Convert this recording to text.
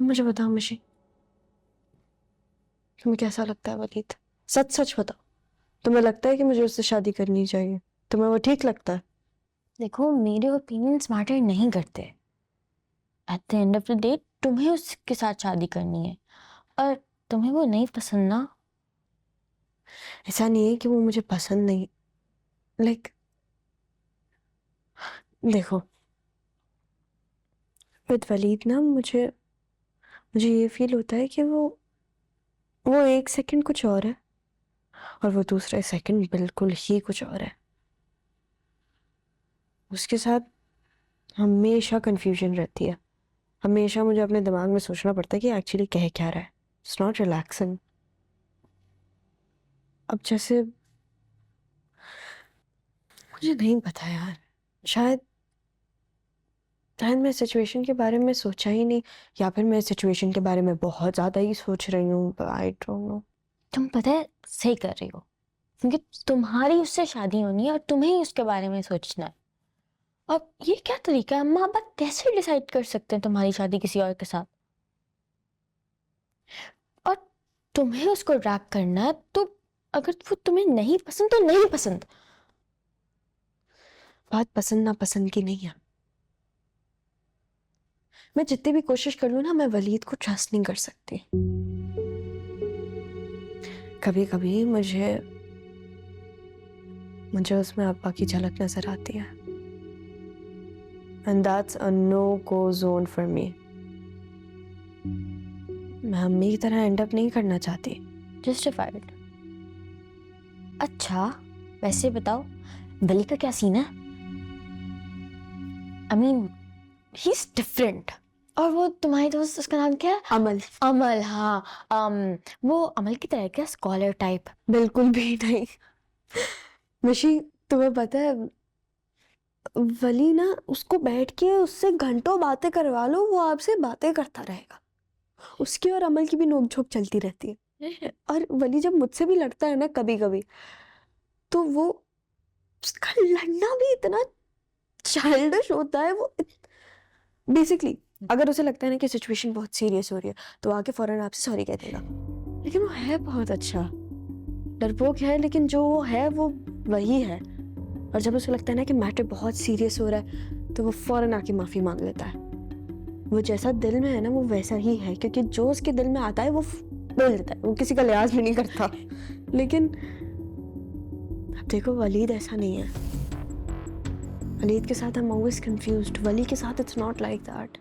मुझे बताओ मिशी, तुम्हें कैसा लगता है वलीद? सच सच बताओ, तुम्हें लगता है कि मुझे उससे शादी करनी चाहिए? तुम्हें वो ठीक लगता है? देखो, मेरे ओपिनियंस मैटर नहीं करते। At the end of the day तुम्हें उसके साथ शादी करनी है, और तुम्हें वो नहीं पसंद ना। ऐसा नहीं है कि वो मुझे पसंद नहीं, लाइक देखो विद वलीद ना, मुझे मुझे ये फील होता है कि वो एक सेकंड कुछ और है और वो दूसरा सेकंड बिल्कुल ही कुछ और है। उसके साथ हमेशा कंफ्यूजन रहती है। हमेशा मुझे अपने दिमाग में सोचना पड़ता है कि एक्चुअली कह क्या रहा है। It's not relaxing. अब जैसे मुझे नहीं पता यार, शायद शायद मैं सिचुएशन के बारे में सोचा ही नहीं, या फिर मैं सिचुएशन के बारे में बहुत ज़्यादा ही सोच रही हूँ। I don't know. तुम पता है सही कर रही हो, क्योंकि तुम्हारी उससे शादी होनी है और तुम्हें ही उसके बारे में सोचना है। और ये क्या तरीका है? माँ बाप कैसे डिसाइड कर सकते हैं तुम्हारी शादी किसी और के साथ? और तुम्हें उसको ड्रैग करना है, तो अगर वो तुम्हें नहीं पसंद तो नहीं पसंद। बात पसंद ना पसंद की नहीं है। मैं जितनी भी कोशिश कर लूँ ना, मैं वलीद को ट्रस्ट नहीं कर सकती। कभी कभी मुझे मुझे उसमें अब्बा की झलक नजर आती है, and that's a no go zone for me. मैं अम्मी की तरह एंड अप नहीं करना चाहती। जस्टिफाइड। अच्छा, वैसे बताओ, वली का क्या सीन है? I mean, he is different. और वो तुम्हारी दोस्त, उसका नाम क्या है? अमल। अमल, हाँ। वो अमल की तरह क्या, स्कॉलर टाइप? बिल्कुल भी नहीं। मिशी, तुम्हें पता है वली ना, उसको बैठ के उससे घंटों बातें करवा लो, वो आपसे बातें करता रहेगा। उसकी और अमल की भी नोकझोंक चलती रहती है। और वली जब मुझसे भी लड़ता है ना कभी कभी, तो वो उसका लड़ना भी इतना चाइल्डिश होता है। वो बेसिकली अगर उसे लगता है ना कि सिचुएशन बहुत सीरियस हो रही है, तो आके फौरन आपसे सॉरी कह देगा। लेकिन वो है बहुत अच्छा, डरपोक है, लेकिन जो वो है वो वही है। और जब उसे लगता है ना कि मैटर बहुत सीरियस हो रहा है, तो वो फौरन आके माफी मांग लेता है। वो जैसा दिल में है ना, वो वैसा ही है, क्योंकि जो उसके दिल में आता है वो बोल देता है। वो किसी का लिहाज भी नहीं करता। लेकिन अब देखो, वलीद ऐसा नहीं है। वलीद के साथ I'm always confused। वली के साथ it's not like that।